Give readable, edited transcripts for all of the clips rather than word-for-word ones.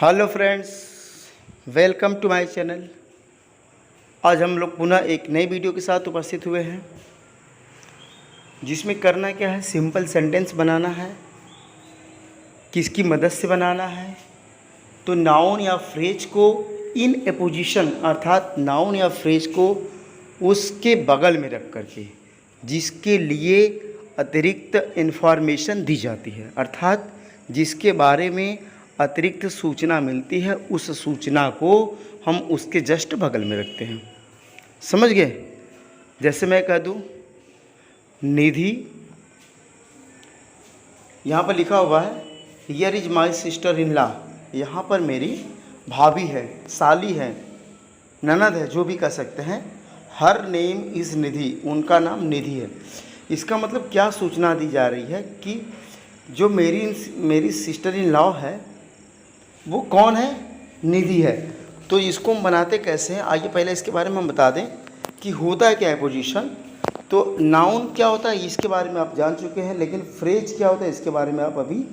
Hello friends, welcome to my channel. आज हम लोग पुनः एक नई वीडियो के साथ उपस्थित हुए हैं, जिसमें करना क्या है, सिंपल सेंटेंस बनाना है। किसकी मदद से बनाना है? तो नाउन या फ्रेज को इन ए पोजीशन, अर्थात नाउन या फ्रेज को उसके बगल में रख करके जिसके लिए अतिरिक्त इन्फॉर्मेशन दी जाती है, अर्थात जिसके बारे में अतिरिक्त सूचना मिलती है, उस सूचना को हम उसके जस्ट बगल में रखते हैं। समझ गए? जैसे मैं कह दूं निधि, यहाँ पर लिखा हुआ है here is my sister in law. यहाँ पर मेरी भाभी है, साली है, ननद है, जो भी कह सकते हैं। हर नेम इज़ निधि, उनका नाम निधि है। इसका मतलब क्या सूचना दी जा रही है कि जो मेरी सिस्टर इन लॉ है वो कौन है? निधि है। तो इसको हम बनाते कैसे हैं, आइए पहले इसके बारे में हम बता दें कि होता है क्या है पोजीशन। तो नाउन क्या होता है इसके बारे में आप जान चुके हैं, लेकिन फ्रेज क्या होता है इसके बारे में आप अभी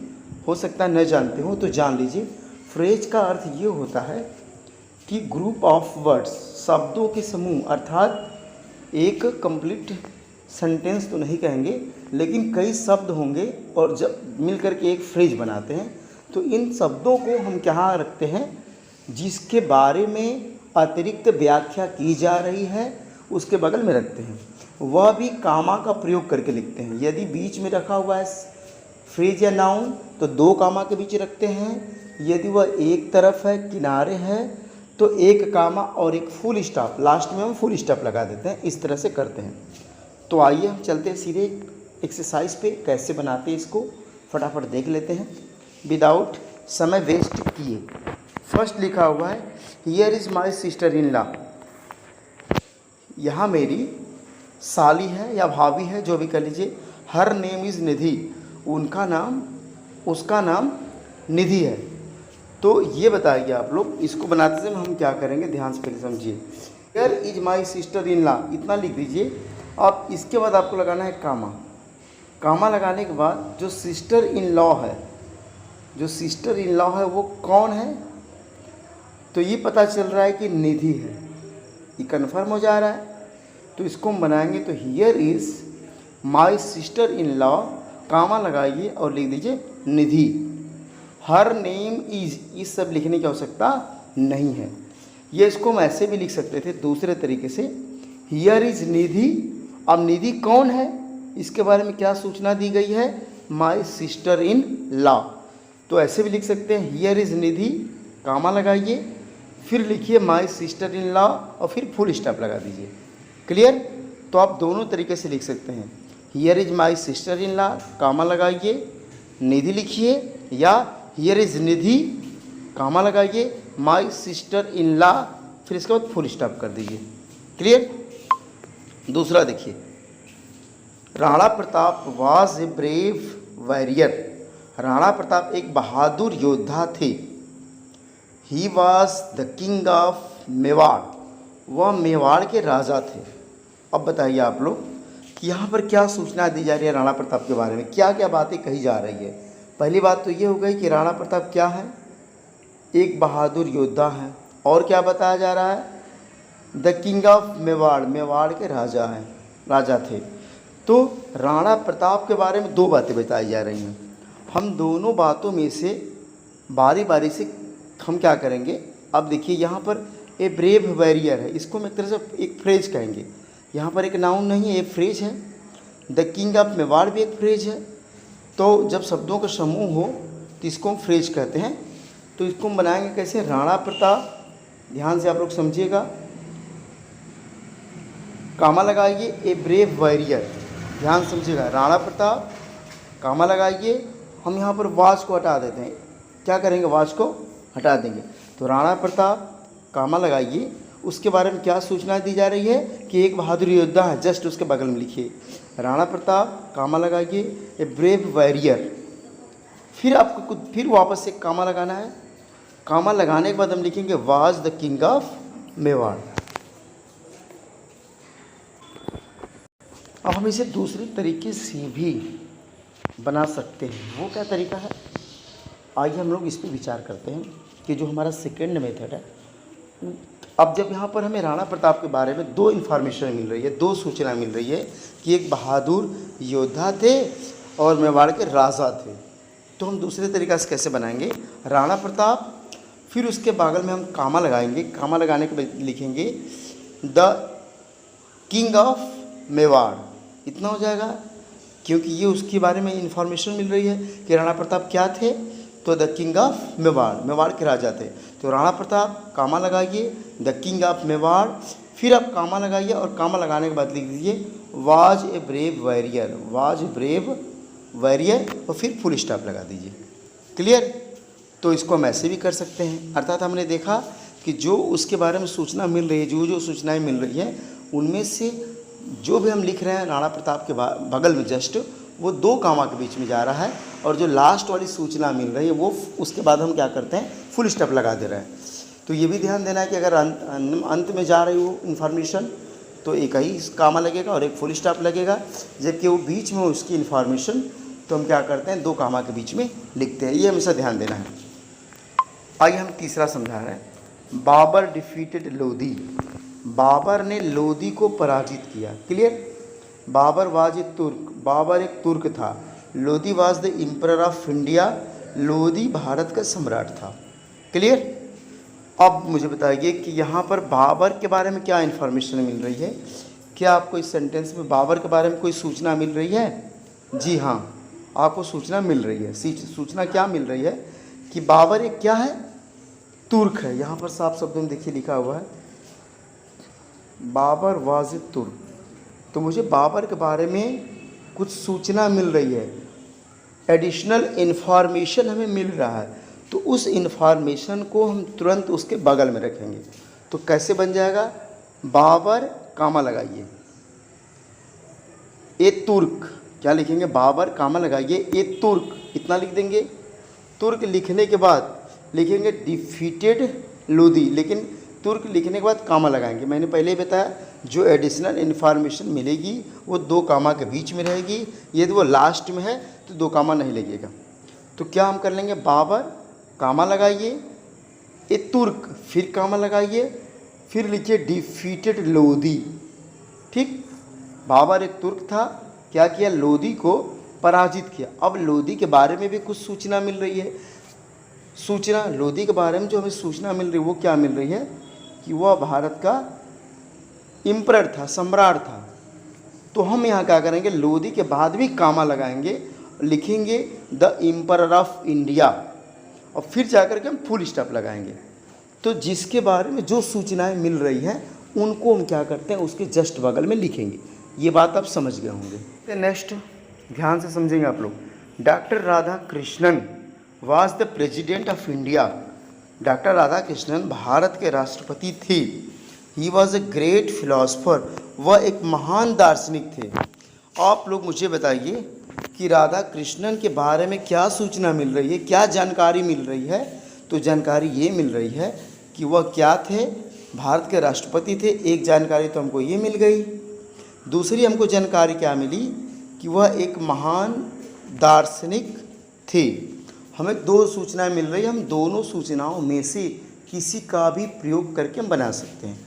हो सकता है न जानते हो, तो जान लीजिए। फ्रेज का अर्थ ये होता है कि ग्रुप ऑफ वर्ड्स, शब्दों के समूह, अर्थात एक कंप्लीट सेंटेंस तो नहीं कहेंगे, लेकिन कई शब्द होंगे और जब मिल करके एक फ्रेज बनाते हैं, तो इन शब्दों को हम क्या रखते हैं, जिसके बारे में अतिरिक्त व्याख्या की जा रही है उसके बगल में रखते हैं। वह भी कामा का प्रयोग करके लिखते हैं। यदि बीच में रखा हुआ है फ्रेज या नाउन तो दो कामा के बीच रखते हैं। यदि वह एक तरफ है, किनारे है, तो एक कामा और एक फुल स्टॉप, लास्ट में हम फुल स्टॉप लगा देते हैं। इस तरह से करते हैं। तो आइए हम चलते हैं सीधे एक्सरसाइज पे, कैसे बनाते हैं इसको फटाफट देख लेते हैं विदाउट समय वेस्ट किए। फर्स्ट लिखा हुआ है here is my sister in law. यहाँ मेरी साली है या भाभी है, जो भी कह लीजिए। हर नेम इज़ निधि, उनका नाम, उसका नाम निधि है। तो ये बताइए आप लोग, इसको बनाते समय हम क्या करेंगे, ध्यान से पहले समझिए। Here is my sister in law, इतना लिख दीजिए। अब इसके बाद आपको लगाना है कामा। कामा लगाने के बाद जो सिस्टर इन लॉ है, जो सिस्टर इन लॉ है वो कौन है, तो ये पता चल रहा है कि निधि है। ये कन्फर्म हो जा रहा है। तो इसको हम बनाएंगे तो here is my sister in law, comma लगाइए और लिख दीजिए निधि। हर नेम इज़, इस सब लिखने की आवश्यकता नहीं है। ये इसको हम ऐसे भी लिख सकते थे दूसरे तरीके से, हियर इज़ निधि। अब निधि कौन है, इसके बारे में क्या सूचना दी गई है, माई सिस्टर इन लॉ। तो ऐसे भी लिख सकते हैं हियर इज़ निधि, कामा लगाइए, फिर लिखिए माई सिस्टर इन लॉ और फिर फुल स्टॉप लगा दीजिए। क्लियर? तो आप दोनों तरीके से लिख सकते हैं, here is my sister in law, comma लगाइए, निधि लिखिए, या हियर इज़ निधि, कामा लगाइए, माई सिस्टर इन लॉ, फिर इसके बाद फुल स्टॉप कर दीजिए। क्लियर? दूसरा देखिए, Rana Pratap was a brave warrior. Rana Pratap एक बहादुर योद्धा थे। He was the king of Mewar, वह मेवाड़ के राजा थे। अब बताइए आप लोग कि यहाँ पर क्या सूचना दी जा रही है राणा प्रताप के बारे में, क्या क्या बातें कही जा रही है। पहली बात तो ये हो गई कि राणा प्रताप क्या है, एक बहादुर योद्धा है। और क्या बताया जा रहा है, the king of Mewar, Mewar के राजा हैं, राजा थे। तो राणा प्रताप के बारे में दो बातें बताई जा रही हैं। हम दोनों बातों में से बारी बारी से हम क्या करेंगे। अब देखिए यहाँ पर ए ब्रेव वॉरियर है, इसको हम एक तरह से एक फ्रेज कहेंगे। यहाँ पर एक नाउन नहीं है, एक फ्रेज है। द किंग ऑफ मेवाड़ भी एक फ्रेज है। तो जब शब्दों का समूह हो तो इसको हम फ्रेज कहते हैं। तो इसको हम बनाएंगे कैसे, राणा प्रताप, ध्यान से आप लोग समझिएगा, कामा लगाइए, ए ब्रेव वॉरियर, ध्यान समझिएगा, राणा प्रताप, कामा लगाइए। हम यहाँ पर वाज को हटा देते हैं, क्या करेंगे, वाज को हटा देंगे। तो राणा प्रताप, कामा लगाइए, उसके बारे में क्या सूचना दी जा रही है कि एक बहादुर योद्धा है, जस्ट उसके बगल में लिखिए राणा प्रताप, कामा लगाइए, ए ब्रेव वॉरियर। फिर आपको फिर वापस से कामा लगाना है। कामा लगाने के बाद हम लिखेंगे was the king of Mewar. अब हम इसे दूसरे तरीके से भी बना सकते हैं। वो क्या तरीका है, आइए हम लोग इस पर विचार करते हैं। कि जो हमारा सेकेंड मेथड है, अब जब यहाँ पर हमें राणा प्रताप के बारे में दो इन्फॉर्मेशन मिल रही है, दो सूचना मिल रही है कि एक बहादुर योद्धा थे और मेवाड़ के राजा थे, तो हम दूसरे तरीक़े से कैसे बनाएंगे, राणा प्रताप, फिर उसके बगल में हम कामा लगाएंगे, कामा लगाने के बाद लिखेंगे द किंग ऑफ मेवाड़, इतना हो जाएगा, क्योंकि ये उसके बारे में इंफॉर्मेशन मिल रही है कि राणा प्रताप क्या थे, तो the king of Mewar, Mewar के राजा थे। तो राणा प्रताप कामा लगाइए, द किंग ऑफ मेवाड़, फिर आप कामा लगाइए और कामा लगाने के बाद लिख दीजिए was a brave warrior, was a brave warrior, और फिर फुल स्टॉप लगा दीजिए। क्लियर। तो इसको हम ऐसे भी कर सकते हैं, अर्थात हमने देखा कि जो उसके बारे में सूचना मिल रही है, जो जो सूचनाएं मिल रही हैं, उनमें से जो भी हम लिख रहे हैं राणा प्रताप के बगल में जस्ट वो दो कामा के बीच में जा रहा है, और जो लास्ट वाली सूचना मिल रही है वो उसके बाद हम क्या करते हैं, फुल स्टॉप लगा दे रहे हैं। तो ये भी ध्यान देना है कि अगर अंत में जा रही हो इन्फॉर्मेशन तो एक ही कामा लगेगा और एक फुल स्टॉप लगेगा, जबकि वो बीच में उसकी इन्फॉर्मेशन तो हम क्या करते हैं, दो कामा के बीच में लिखते हैं। ये हमेशा ध्यान देना है। आइए हम तीसरा समझा रहे हैं, बाबर डिफीटेड लोधी, बाबर ने लोधी को पराजित किया। क्लियर। बाबर वाज ए तुर्क, बाबर एक तुर्क था, Lodhi was the emperor of India, Lodhi Bharat का सम्राट था। क्लियर। अब मुझे बताइए कि यहाँ पर बाबर के बारे में क्या इन्फॉर्मेशन मिल रही है, क्या आपको इस सेंटेंस में बाबर के बारे में कोई सूचना मिल रही है? जी हाँ, आपको सूचना मिल रही है। सूचना क्या मिल रही है कि बाबर एक क्या है, तुर्क है। यहाँ पर साफ शब्दों में देखिए लिखा हुआ है बाबर वाज ए तुर्क, तो मुझे बाबर के बारे में कुछ सूचना मिल रही है, एडिशनल इन्फॉर्मेशन हमें मिल रहा है, तो उस इन्फॉर्मेशन को हम तुरंत उसके बगल में रखेंगे। तो कैसे बन जाएगा, बाबर कामा लगाइए, ए तुर्क, क्या लिखेंगे, बाबर कामा लगाइए ए तुर्क, इतना लिख देंगे। तुर्क लिखने के बाद लिखेंगे डिफीटेड लोधी, लेकिन तुर्क लिखने के बाद कामा लगाएंगे। मैंने पहले ही बताया जो एडिशनल इन्फॉर्मेशन मिलेगी वो दो कामा के बीच में रहेगी, यदि वो लास्ट में है तो दो कामा नहीं लगेगा। तो क्या हम कर लेंगे, बाबर कामा लगाइए ए तुर्क, फिर कामा लगाइए, फिर लिखिए डिफीटेड लोधी। ठीक, बाबर एक तुर्क था, क्या किया, लोधी को पराजित किया। अब लोधी के बारे में भी कुछ सूचना मिल रही है, सूचना लोधी के बारे में जो हमें सूचना मिल रही है वो क्या मिल रही है कि वह भारत का एम्परर था, सम्राट था। तो हम यहाँ क्या करेंगे, लोधी के बाद भी कामा लगाएंगे, लिखेंगे द एम्परर ऑफ इंडिया, और फिर जाकर के हम फुल स्टॉप लगाएंगे। तो जिसके बारे में जो सूचनाएं मिल रही हैं उनको हम क्या करते हैं, उसके जस्ट बगल में लिखेंगे। ये बात आप समझ गए होंगे। नेक्स्ट ध्यान से समझेंगे आप लोग, doctor Radha Krishnan was the president of India, doctor Radha Krishnan Bharat के राष्ट्रपति थे। ही वॉज ए ग्रेट फिलोसफर, वह एक महान दार्शनिक थे। आप लोग मुझे बताइए कि राधा कृष्णन के बारे में क्या सूचना मिल रही है, क्या जानकारी मिल रही है। तो जानकारी ये मिल रही है कि वह क्या थे, भारत के राष्ट्रपति थे। एक जानकारी तो हमको ये मिल गई, दूसरी हमको जानकारी क्या मिली कि वह एक महान दार्शनिक थे। हमें दो सूचनाएं मिल रही है, हम दोनों सूचनाओं में से किसी का भी प्रयोग करके हम बना सकते हैं।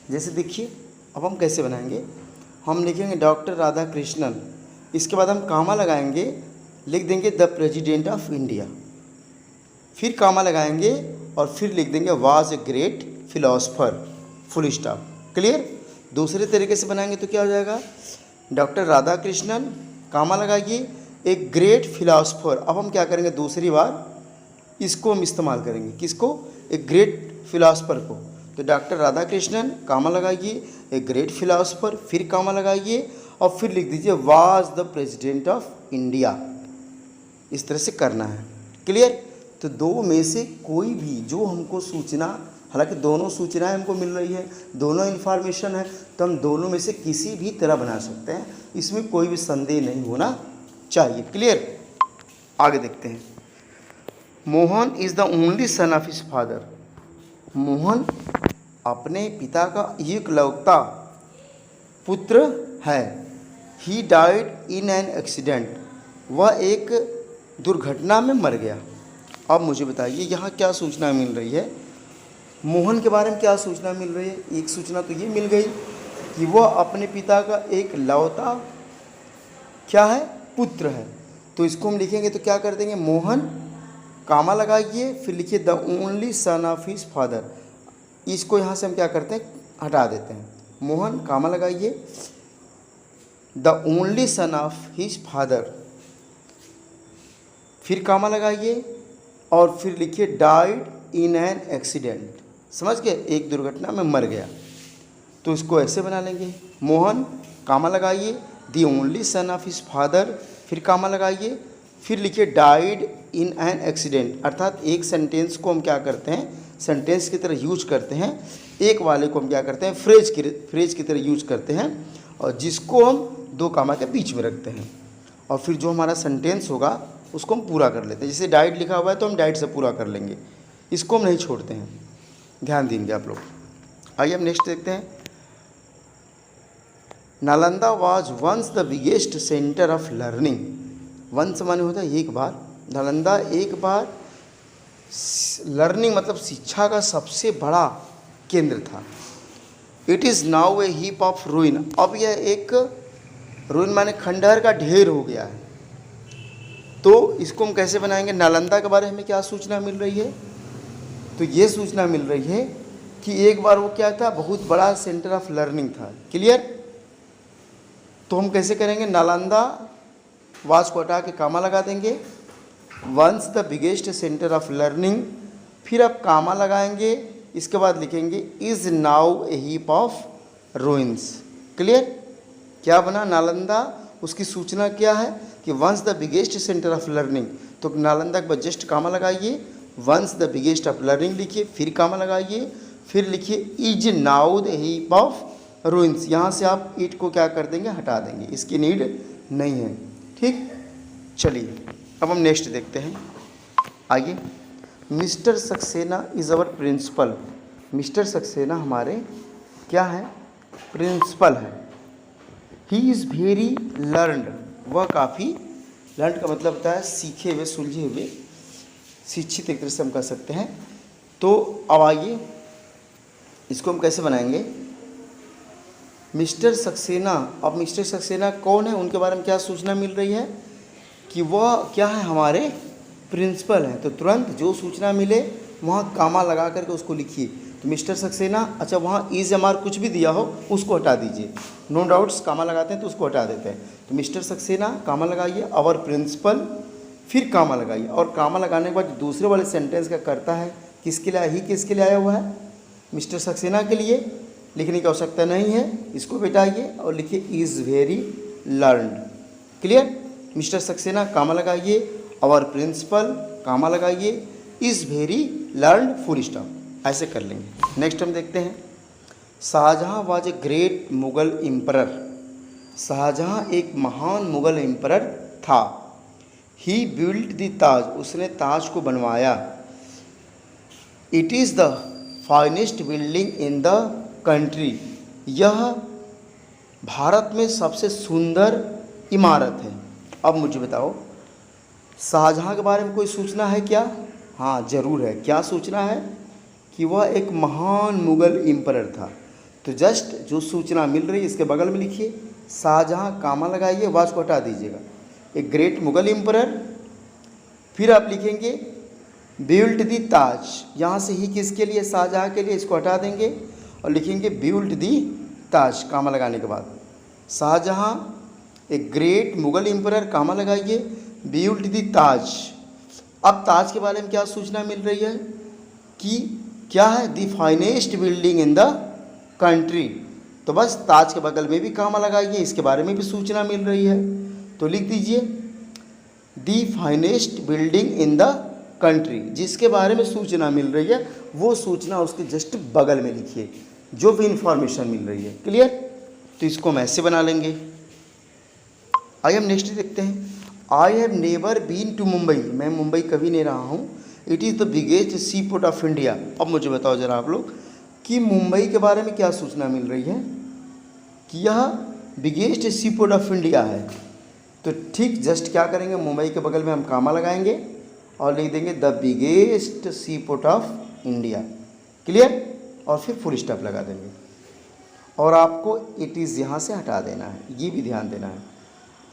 जैसे देखिए, अब हम कैसे बनाएंगे, हम लिखेंगे डॉक्टर राधा कृष्णन, इसके बाद हम कामा लगाएंगे, लिख देंगे द प्रेसिडेंट ऑफ इंडिया, फिर कामा लगाएंगे और फिर लिख देंगे was a great philosopher, full stop. Clear. दूसरे तरीके से बनाएंगे तो क्या हो जाएगा, डॉक्टर राधा कृष्णन कामा लगाइए एक ग्रेट फिलोसफर। अब हम क्या करेंगे, दूसरी बार इसको हम इस्तेमाल करेंगे, किसको, एक ग्रेट फिलोसफर को। तो डॉक्टर राधा कृष्णन कामा लगाइए एक ग्रेट फिलोसफर, फिर कामा लगाइए और फिर लिख दीजिए was the president of India. इस तरह से करना है। क्लियर। तो दो में से कोई भी जो हमको सूचना, हालांकि दोनों सूचनाएं हमको मिल रही है, दोनों इन्फॉर्मेशन है, तो हम दोनों में से किसी भी तरह बना सकते हैं, इसमें कोई भी संदेह नहीं होना चाहिए। क्लियर। आगे देखते हैं, Mohan is the only son of his father, Mohan अपने पिता का एकलौता पुत्र है। He died in an accident, वह एक दुर्घटना में मर गया। अब मुझे बताइए यहाँ क्या सूचना मिल रही है, मोहन के बारे में क्या सूचना मिल रही है। एक सूचना तो ये मिल गई कि वह अपने पिता का एक लौता क्या है, पुत्र है। तो इसको हम लिखेंगे तो क्या कर देंगे, मोहन कामा लगाइए, फिर लिखिए the only son of his father. इसको यहाँ से हम क्या करते हैं, हटा देते हैं। मोहन कामा लगाइए, the only son of his father, फिर कामा लगाइए और फिर लिखिए डाइड इन एन एक्सीडेंट। समझ गए, एक दुर्घटना में मर गया। तो इसको ऐसे बना लेंगे, मोहन कामा लगाइए, the only son of his father, फिर कामा लगाइए, फिर लिखिए डाइड इन एन एक्सीडेंट। अर्थात एक सेंटेंस को हम क्या करते हैं, सेंटेंस की तरह यूज करते हैं, एक वाले को हम क्या करते हैं, फ्रेज की तरह यूज करते हैं, और जिसको हम दो कामा के बीच में रखते हैं, और फिर जो हमारा सेंटेंस होगा उसको हम पूरा कर लेते हैं। जैसे डाइट लिखा हुआ है तो हम डाइट से पूरा कर लेंगे, इसको हम नहीं छोड़ते हैं, ध्यान देंगे आप लोग। आइए हम नेक्स्ट देखते हैं। Nalanda was once the biggest centre of learning. Once माने होता है एक बार, नालंदा एक बार लर्निंग मतलब शिक्षा का सबसे बड़ा केंद्र था। It is now a heap of रूइन। अब यह एक रूइन माने खंडहर का ढेर हो गया है। तो इसको हम कैसे बनाएंगे, नालंदा के बारे में क्या सूचना मिल रही है, तो ये सूचना मिल रही है कि एक बार वो क्या था, बहुत बड़ा सेंटर ऑफ लर्निंग था। क्लियर। तो हम कैसे करेंगे, नालंदा वाज को हटा के कामा लगा देंगे, once the biggest centre of learning, फिर आप कामा लगाएंगे, इसके बाद लिखेंगे is now a heap of ruins. Clear. क्या बना, नालंदा, उसकी सूचना क्या है कि once the biggest centre of learning. तो नालंदा के बाद जस्ट कामा लगाइए, once the biggest of learning लिखिए, फिर कामा लगाइए, फिर लिखिए is now the heap of ruins. यहाँ से आप ईट को क्या कर देंगे, हटा देंगे, इसकी नीड नहीं है। ठीक। चलिए अब हम नेक्स्ट देखते हैं। आइए, mister Saxena is our principal. Mister Saxena हमारे क्या है, प्रिंसिपल है। He is very learned. वह काफ़ी, लर्नड का मतलब होता है सीखे हुए, सुलझे हुए, शिक्षित एक तरह से हम कह सकते हैं। तो अब आइए इसको हम कैसे बनाएंगे, मिस्टर सक्सेना। अब मिस्टर सक्सेना कौन है, उनके बारे में क्या सूचना मिल रही है कि वह क्या है, हमारे प्रिंसिपल हैं। तो तुरंत जो सूचना मिले वहाँ कामा लगा करके उसको लिखिए। तो मिस्टर सक्सेना, अच्छा वहाँ इज एम आर कुछ भी दिया हो उसको हटा दीजिए, नो डाउट्स कामा लगाते हैं तो उसको हटा देते हैं। तो मिस्टर सक्सेना कामा लगाइए, आवर प्रिंसिपल, फिर कामा लगाइए, और कामा लगाने के बाद दूसरे वाले सेंटेंस का करता है किसके लिए, ही किसके लिए आया हुआ है, मिस्टर सक्सेना के लिए। लिखने की आवश्यकता नहीं है, इसको बेटाइए और लिखिए is very learned. Clear. Mister Saxena comma लगाइए, आवर प्रिंसिपल कामा लगाइए, is very learned, full stop, ऐसे कर लेंगे। नेक्स्ट हम देखते हैं, Shahjahan was a great Mughal emperor. Shahjahan एक महान मुगल एम्परर था। ही बिल्ट द ताज, उसने ताज को बनवाया। It is the finest building in the country, यह भारत में सबसे सुंदर इमारत है। अब मुझे बताओ, शाहजहाँ के बारे में कोई सूचना है क्या? हाँ ज़रूर है। क्या सूचना है कि वह एक महान मुगल एम्परर था। तो जस्ट जो सूचना मिल रही है इसके बगल में लिखिए शाहजहाँ, कामा लगाइए, वाज को हटा दीजिएगा, एक ग्रेट मुगल एम्परर। फिर आप लिखेंगे बिल्ट दी ताज, यहाँ से ही किसके लिए, शाहजहाँ के लिए, इसको हटा देंगे और लिखेंगे बिल्ट दी ताज, कामा लगाने के बाद शाहजहाँ एक ग्रेट मुगल एम्परर, कामा लगाइए, बिल्ट दी ताज। अब ताज के बारे में क्या सूचना मिल रही है कि क्या है, the finest building in the country. तो बस ताज के बगल में भी कामा लगाइए, इसके बारे में भी सूचना मिल रही है। तो लिख दीजिए the finest building in the country, जिसके बारे में सूचना मिल रही है वो सूचना उसके जस्ट बगल में लिखिए, जो भी इंफॉर्मेशन मिल रही है। क्लियर। तो इसको हम ऐसे बना लेंगे। आइए हम नेक्स्ट देखते हैं। I have never been to Mumbai, मैं मुंबई कभी नहीं रहा हूँ। It is the biggest sea port of India. अब मुझे बताओ ज़रा आप लोग कि मुंबई के बारे में क्या सूचना मिल रही है कि यह biggest sea port of India है। तो ठीक जस्ट क्या करेंगे, मुंबई के बगल में हम कामा लगाएंगे और लिख देंगे the biggest sea port of India. Clear? और फिर फुल स्टॉप लगा देंगे और आपको इट इज़ यहाँ से हटा देना है, ये भी ध्यान देना है।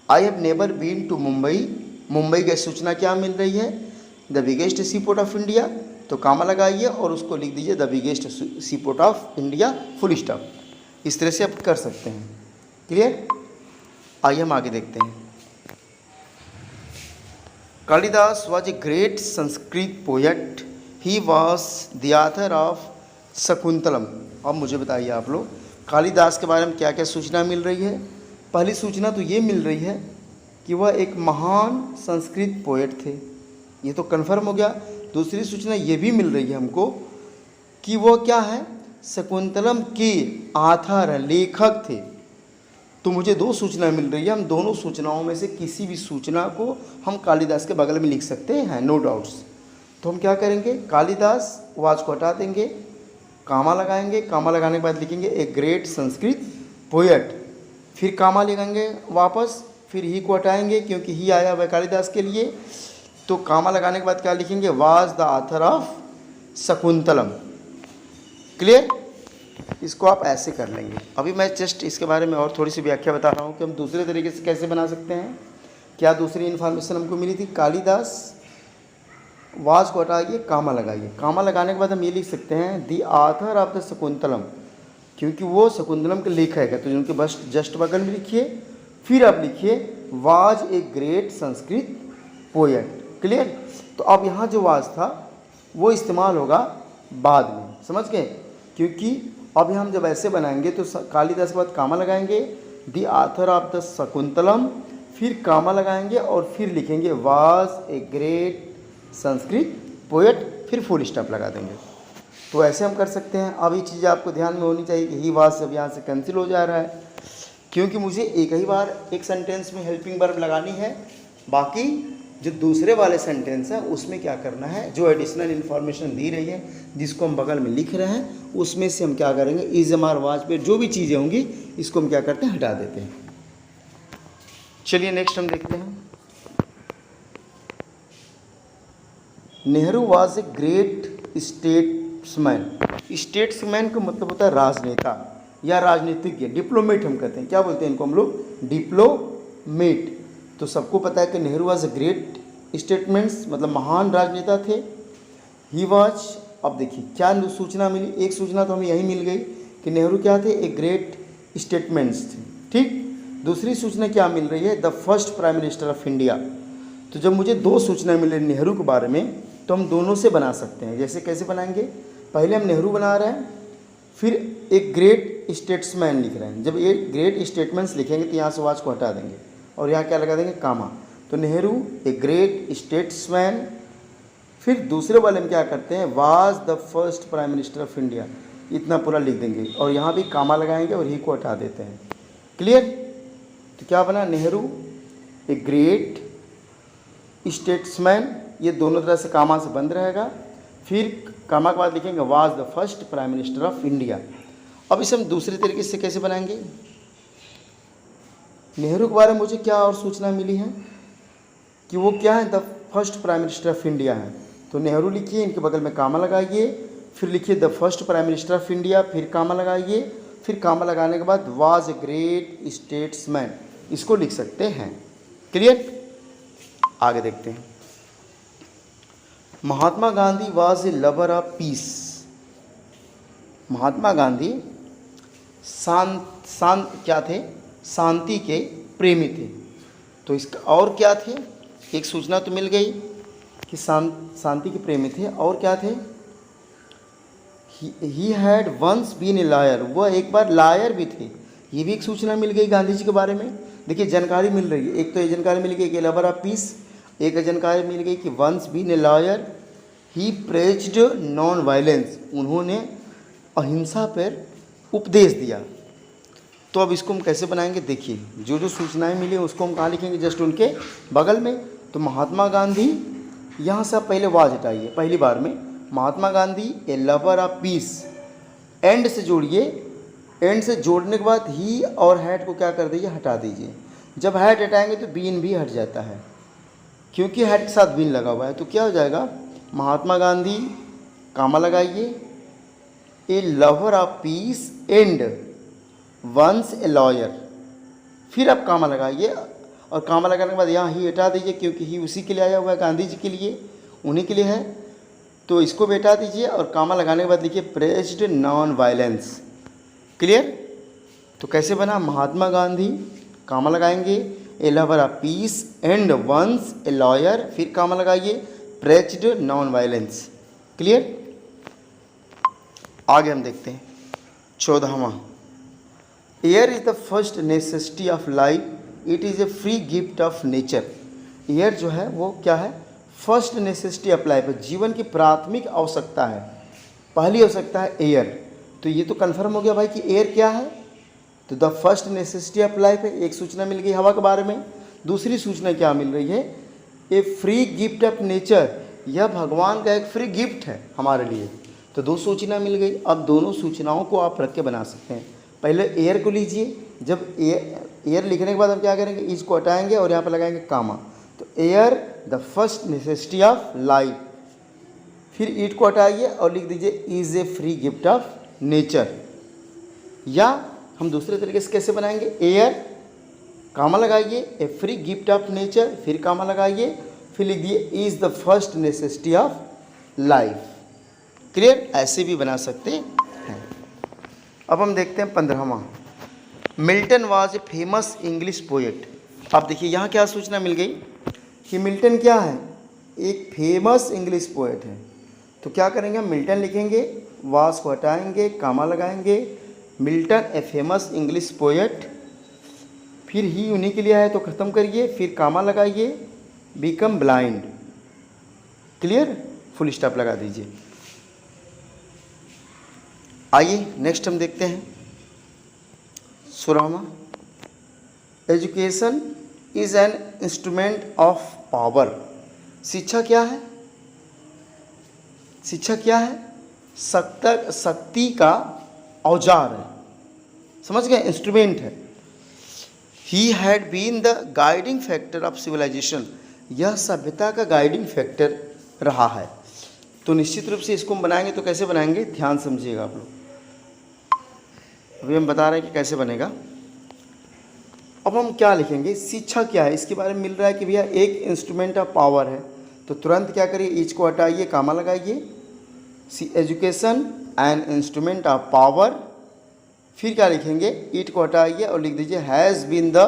I have never been to Mumbai, Mumbai की सूचना क्या मिल रही है? The biggest sea port of India, तो कामा लगाइए और उसको लिख दीजिए the biggest sea port of India full stop. इस तरह से आप कर सकते हैं। क्लियर? आइए हम आगे देखते हैं। Kalidas was a great Sanskrit poet, he was the author of Shakuntalam. अब मुझे बताइए आप लोग, कालिदास के बारे में क्या क्या सूचना मिल रही है? पहली सूचना तो ये मिल रही है कि वह एक महान संस्कृत पोएट थे, ये तो कन्फर्म हो गया। दूसरी सूचना ये भी मिल रही है हमको कि वह क्या है? शकुंतलम के ऑथर, लेखक थे। तो मुझे दो सूचना मिल रही है, हम दोनों सूचनाओं में से किसी भी सूचना को हम कालिदास के बगल में लिख सकते हैं, नो डाउट्स। तो हम क्या करेंगे? कालिदास वाज को हटा देंगे, कामा लगाएंगे, कामा लगाने के बाद लिखेंगे ए ग्रेट संस्कृत पोएट, फिर कामा लगाएंगे वापस, फिर ही को हटाएंगे क्योंकि ही आया हुआ कालिदास के लिए। तो कामा लगाने के बाद क्या लिखेंगे? Was the author of Shakuntalam. Clear? इसको आप ऐसे कर लेंगे। अभी मैं जस्ट इसके बारे में और थोड़ी सी व्याख्या बता रहा हूँ कि हम दूसरे तरीके से कैसे बना सकते हैं। क्या दूसरी इन्फॉर्मेशन हमको मिली थी? कालिदास वाज को हटाइए, कामा लगाइए, कामा लगाने के बाद हम ये लिख सकते हैं the author of the Shakuntalam, क्योंकि वो शकुंतलम के लेखक है। तो उनके बस जस्ट बगल में लिखिए, फिर आप लिखिए was a great Sanskrit poet. Clear? तो अब यहाँ जो वाज था वो इस्तेमाल होगा बाद में, समझ गए? क्योंकि अब हम जब ऐसे बनाएंगे तो कालिदास के बाद कामा लगाएंगे, the author of the Shakuntalam, फिर कामा लगाएंगे और फिर लिखेंगे was a great Sanskrit poet, फिर फुल स्टॉप लगा देंगे। तो ऐसे हम कर सकते हैं। अब ये चीज़ आपको ध्यान में होनी चाहिए कि ही वाज अब यहाँ से कैंसिल हो जा रहा है, क्योंकि मुझे एक ही बार एक सेंटेंस में हेल्पिंग वर्ब लगानी है। बाकी जो दूसरे वाले सेंटेंस है उसमें क्या करना है, जो एडिशनल इन्फॉर्मेशन दी रही है जिसको हम बगल में लिख रहे हैं, उसमें से हम क्या करेंगे? इज एम आर वाज पे जो भी चीज़ें होंगी इसको हम क्या करते हैं? हटा देते हैं। चलिए नेक्स्ट हम देखते हैं। Nehru was a great statesman. Statesman का मतलब होता है राजनेता या राजनीतिज्ञ, डिप्लोमेट हम कहते हैं। क्या बोलते हैं इनको हम लोग? डिप्लोमेट। तो सबको पता है कि Nehru was a great statements, मतलब महान राजनेता थे। ही वाज, अब देखिए क्या सूचना मिली? एक सूचना तो हमें यही मिल गई कि नेहरू क्या थे? ए ग्रेट स्टेटमेंट्स थे, ठीक। दूसरी सूचना क्या मिल रही है? The first prime minister of India. तो जब मुझे दो सूचना मिले नेहरू के बारे में तो हम दोनों से बना सकते हैं। जैसे कैसे बनाएंगे? पहले हम नेहरू बना रहे हैं, फिर एक ग्रेट स्टेट्समैन लिख रहे हैं। जब ये ग्रेट स्टेटमेंट्स लिखेंगे तो यहाँ से वाज को हटा देंगे और यहाँ क्या लगा देंगे? कामा। तो नेहरू ए ग्रेट स्टेट्समैन, फिर दूसरे वाले में क्या करते हैं? Was the first prime minister of India, इतना पूरा लिख देंगे और यहाँ भी कामा लगाएंगे और ही को हटा देते हैं। क्लियर? तो क्या बना? नेहरू ए ग्रेट स्टेट्समैन, ये दोनों तरह से कामा से बंद रहेगा। फिर कामा के बाद लिखेंगे was the first prime minister of India. अब इसे हम दूसरे तरीके से कैसे बनाएंगे? नेहरू के बारे में मुझे क्या और सूचना मिली है कि वो क्या है? The first prime minister of India है। तो नेहरू लिखिए, इनके बगल में कामा लगाइए, फिर लिखिए the first prime minister of India, फिर कामा लगाइए, फिर कामा लगाने के बाद वाज ए ग्रेट स्टेट्समैन, इसको लिख सकते हैं। क्लियर? आगे देखते हैं। Mahatma Gandhi was a lover of peace. Mahatma Gandhi शांत क्या थे? शांति के प्रेमी थे। तो इसका और क्या थे? एक सूचना तो मिल गई कि शांति के प्रेमी थे, और क्या थे? He had once been a liar, वह एक बार लायर भी थे। ये भी एक सूचना मिल गई गांधी जी के बारे में। देखिए जानकारी मिल रही है, एक तो ये जानकारी मिल गई कि लवर ऑफ पीस, एक जानकारी मिल गई कि once been a liar, he praised non violence, उन्होंने अहिंसा पर उपदेश दिया। तो अब इसको हम कैसे बनाएंगे? देखिए जो जो सूचनाएं मिली उसको हम कहाँ लिखेंगे? जस्ट उनके बगल में। तो महात्मा गांधी, यहाँ से आप पहले वाज हटाइए पहली बार में, महात्मा गांधी ए लवर ऑफ पीस, एंड से जोड़िए, एंड से जोड़ने के बाद ही और हैड को क्या कर दीजिए? हटा दीजिए। जब हैड हटाएंगे तो बीन भी हट जाता है। क्योंकि हैड के साथ बीन लगा हुआ है तो क्या हो जाएगा, महात्मा गांधी कामा लगाइए, a lover of peace and once a lawyer, फिर आप कामा लगाइए और कामा लगाने के बाद यहाँ ही हटा दीजिए क्योंकि ही उसी के लिए आया हुआ है, गांधी जी के लिए, उन्हीं के लिए है, तो इसको भी हटा दीजिए और कामा लगाने के बाद लिखिए प्रेज्ड नॉन वायलेंस। क्लियर? तो कैसे बना, महात्मा गांधी कामा लगाएंगे, a lover of peace and once a lawyer, फिर कामा लगाइए, प्रेज्ड नॉन वायलेंस। क्लियर? आगे हम देखते हैं 14वां, air is the first necessity of life, it is a free gift of nature. Air जो है वो क्या है, फर्स्ट नेसेसिटी ऑफ लाइफ है, जीवन की प्राथमिक आवश्यकता है, पहली आवश्यकता है एयर। तो ये तो कन्फर्म हो गया भाई कि एयर क्या है, तो the first necessity of life है। एक सूचना मिल गई हवा के बारे में, दूसरी सूचना क्या मिल रही है, ए फ्री गिफ्ट ऑफ नेचर, यह भगवान का एक फ्री गिफ्ट है हमारे लिए। तो दो सूचना मिल गई। अब दोनों सूचनाओं को आप रख के बना सकते हैं। पहले एयर को लीजिए, जब एयर लिखने के बाद हम क्या करेंगे, इज को हटाएंगे और यहाँ पर लगाएंगे कामा, तो air the first necessity of life, फिर ईट को हटाइए और लिख दीजिए is a free gift of nature. या हम दूसरे तरीके से कैसे बनाएंगे, एयर कामा लगाइए, a free gift of nature, फिर कामा लगाइए, फिर लिख दिए is the first necessity of life. Clear? ऐसे भी बना सकते हैं। अब हम देखते हैं 15वां, Milton was a famous English poet. अब देखिए यहाँ क्या सूचना मिल गई कि मिल्टन क्या है, एक फेमस इंग्लिश पोएट है। तो क्या करेंगे, मिल्टन लिखेंगे, वाज को हटाएंगे, कामा लगाएंगे, मिल्टन ए फेमस इंग्लिश पोएट, फिर ही उन्हीं के लिए है तो ख़त्म करिए, फिर कामा लगाइए, become blind. Clear? Full stop लगा दीजिए। आइए नेक्स्ट हम देखते हैं 16वां, education is an instrument of power. शिक्षा क्या है, शिक्षा क्या है, शक्ति का औजार है, समझ गए, इंस्ट्रूमेंट है। He had been the guiding factor of civilisation, यह सभ्यता का गाइडिंग फैक्टर रहा है। तो निश्चित रूप से इसको हम बनाएंगे तो कैसे बनाएंगे, ध्यान समझिएगा आप लोग। अभी हम बता रहे हैं कि कैसे बनेगा। अब हम क्या लिखेंगे, शिक्षा क्या है, इसके बारे में मिल रहा है कि भैया एक इंस्ट्रूमेंट ऑफ पावर है, तो तुरंत क्या करिए, ईच को हटाइए, कामा लगाइए, education an instrument of power, फिर क्या लिखेंगे, ईट को हटाइए और लिख दीजिए has been the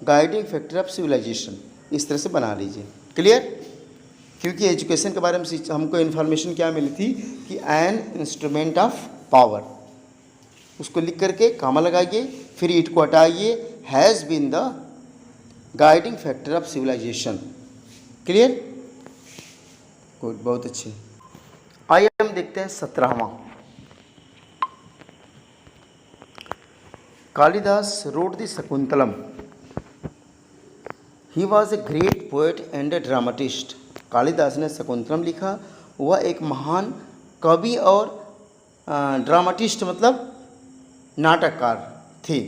guiding factor of civilisation. इस तरह से बना लीजिए। क्लियर? क्योंकि एजुकेशन के बारे में हमको इन्फॉर्मेशन क्या मिली थी कि एन इंस्ट्रूमेंट ऑफ पावर, उसको लिख करके कामा लगाइए, फिर ईट को हटाइए, has been the guiding factor of civilisation. Clear? Good, बहुत अच्छे। आइए हम देखते हैं 17वां, Kalidas wrote the Shakuntalam. He was a great poet and a dramatist. Kalidas ने शकुंतलम लिखा, वह एक महान कवि और ड्रामाटिस्ट मतलब नाटककार थे।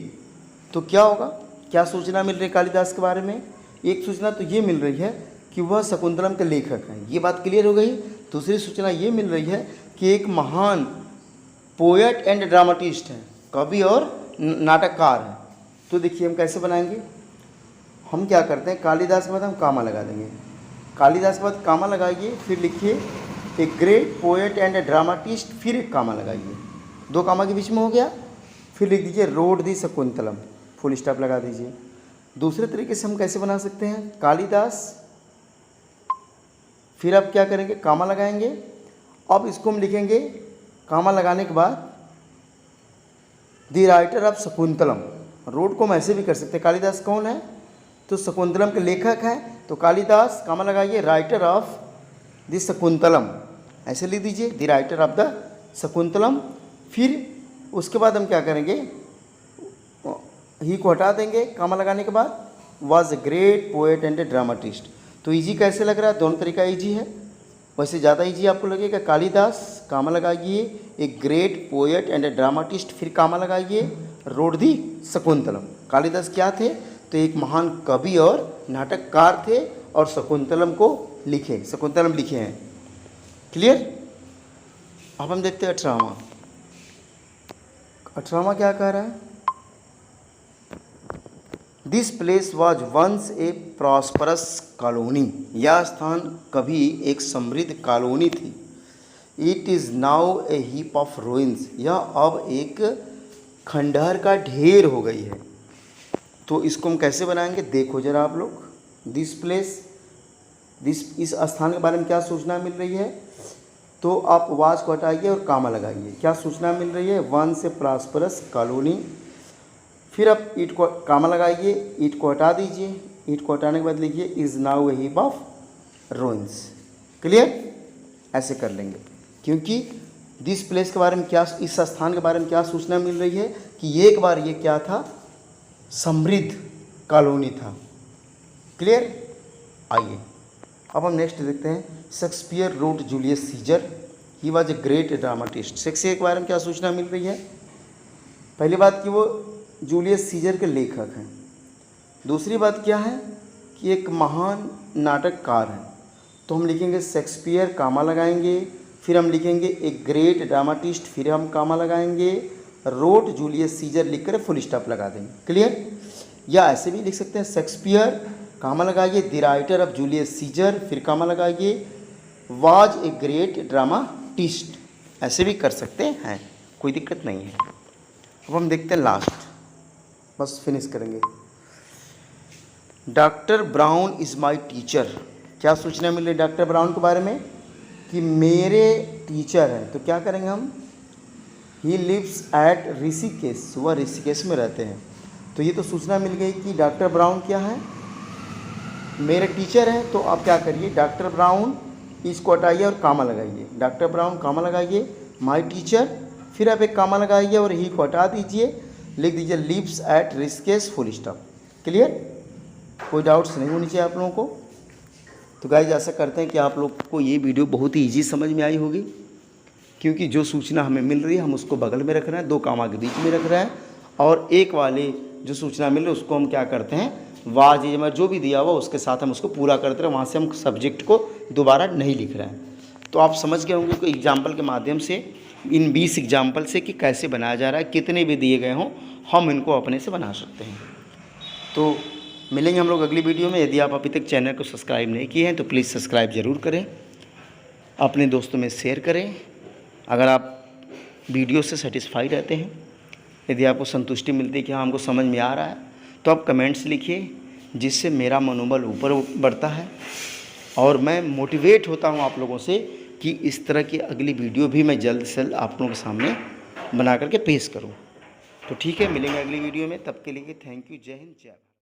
तो क्या होगा, क्या सूचना मिल रही है कालिदास के बारे में, एक सूचना तो ये मिल रही है कि वह शकुंतलम के लेखक हैं, ये बात क्लियर हो गई। दूसरी सूचना ये मिल रही है कि एक महान पोएट एंड ड्रामाटिस्ट हैं, कवि और नाटककार हैं। तो देखिए हम कैसे बनाएंगे, हम क्या करते हैं, कालिदास के बाद हम कामा लगा देंगे, कालिदास के बाद कामा लगाइए, फिर लिखिए ए great poet and a dramatist, फिर एक कामा लगाइए, दो कामा के बीच में हो गया, फिर लिख दीजिए रोट दी शकुंतलम, फुल स्टॉप लगा दीजिए। दूसरे तरीके से हम कैसे बना सकते हैं, कालिदास, फिर आप क्या करेंगे, कामा लगाएंगे। अब इसको हम लिखेंगे, कामा लगाने के बाद the writer of Shakuntalam. Wrote को हम ऐसे भी कर सकते हैं, कालिदास कौन है, तो शकुंतलम के लेखक हैं, तो कालिदास कामा लगाइए, राइटर ऑफ द शकुंतलम, ऐसे लिख दीजिए, the writer of the Shakuntalam. फिर उसके बाद हम क्या करेंगे, ही को हटा देंगे कामा लगाने के बाद, was a great poet and a dramatist. तो इजी कैसे लग रहा है, दोनों तरीका इजी है, वैसे ज़्यादा इजी आपको लगेगा। कालिदास कामा लगाइए, ए great poet and a dramatist, फिर कामा लगाइए, रोट दी शकुंतलम। कालिदास क्या थे, तो एक महान कवि और नाटककार थे और शकुंतलम को लिखे, शकुंतलम लिखे हैं। क्लियर। अब हम देखते हैं 18वां। 18वां क्या कह रहा है? This place was once a prosperous colony. यह स्थान कभी एक समृद्ध कॉलोनी थी। It is now a heap of ruins. यह अब एक खंडहर का ढेर हो गई है। तो इसको हम कैसे बनाएंगे, देखो जरा आप लोग। दिस प्लेस, इस स्थान के बारे में क्या सूचना मिल रही है? तो आप वाज को हटाइए और कामा लगाइए। क्या सूचना मिल रही है? Once a prosperous colony. फिर आप ईट को कामा लगाइए, ईट को हटा दीजिए, ईट को हटाने के बाद लिखिए is now a heap of ruins. Clear. ऐसे कर लेंगे, क्योंकि दिस प्लेस के बारे में क्या, इस स्थान के बारे में क्या सूचना मिल रही है कि एक बार ये क्या था, समृद्ध कॉलोनी था। क्लियर। आइए अब हम नेक्स्ट देखते हैं। Shakespeare wrote Julius Caesar, he was a great dramatist. Shakespeare के बारे में क्या सूचना मिल रही है? पहली बात कि वो जूलियस सीजर के लेखक हैं। दूसरी बात क्या है कि एक महान नाटककार हैं। तो हम लिखेंगे शेक्सपियर, कामा लगाएंगे, फिर हम लिखेंगे एक ग्रेट ड्रामाटिस्ट, फिर हम कामा लगाएंगे, रोट जूलियस सीजर लिखकर फुल स्टॉप लगा देंगे। क्लियर। या ऐसे भी लिख सकते हैं शेक्सपियर, कामा लगाइए, the writer of Julius Caesar, फिर कामा लगाइए, वाज ए ग्रेट ड्रामाटिस्ट। ऐसे भी कर सकते हैं, कोई दिक्कत नहीं है। अब हम देखते हैं लास्ट, बस फिनिश करेंगे। Doctor brown is my teacher. क्या सूचना मिल रही है डॉक्टर ब्राउन के बारे में? कि मेरे टीचर हैं। तो क्या करेंगे हम? ही लिव्स एट ऋषिकेश, वह ऋषिकेश में रहते हैं। तो ये तो सूचना मिल गई कि डॉक्टर ब्राउन क्या है, मेरे टीचर हैं। तो आप क्या करिए, डॉक्टर ब्राउन इसको हटाइए और कामा लगाइए, डॉक्टर ब्राउन कामा लगाइए, माई टीचर, फिर आप एक कामा लगाइए और ही को हटा दीजिए, लिख दीजिए lives at Rishikesh full stop. Clear. कोई डाउट्स नहीं होनी चाहिए आप लोगों को। तो गाइस ऐसा करते हैं कि आप लोग को ये वीडियो बहुत ही ईजी समझ में आई होगी, क्योंकि जो सूचना हमें मिल रही है हम उसको बगल में रख रहे हैं, दो कामा के बीच में रख रहे हैं, और एक वाले जो सूचना मिल रही है उसको हम क्या करते हैं, वाज या जो भी दिया हुआ उसके साथ हम उसको पूरा करते रहे, वहाँ से हम सब्जेक्ट को दोबारा नहीं लिख रहे हैं। तो आप समझ गए होंगे कि एग्जाम्पल के माध्यम से, इन 20 एग्जाम्पल से कि कैसे बनाया जा रहा है, कितने भी दिए गए हों हम इनको अपने से बना सकते हैं। तो मिलेंगे हम लोग अगली वीडियो में। यदि आप अभी तक चैनल को सब्सक्राइब नहीं किए हैं तो प्लीज़ सब्सक्राइब ज़रूर करें, अपने दोस्तों में शेयर करें। अगर आप वीडियो से सेटिस्फाई रहते हैं, यदि आपको संतुष्टि मिलती है कि हाँ हमको समझ में आ रहा है, तो आप कमेंट्स लिखिए, जिससे मेरा मनोबल ऊपर बढ़ता है और मैं मोटिवेट होता हूँ आप लोगों से कि इस तरह की अगली वीडियो भी मैं जल्द से जल्द आप लोगों के सामने बना करके पेश करूँ। तो ठीक है, मिलेंगे अगली वीडियो में, तब के लिए थैंक यू। जय हिंद, जय भारत।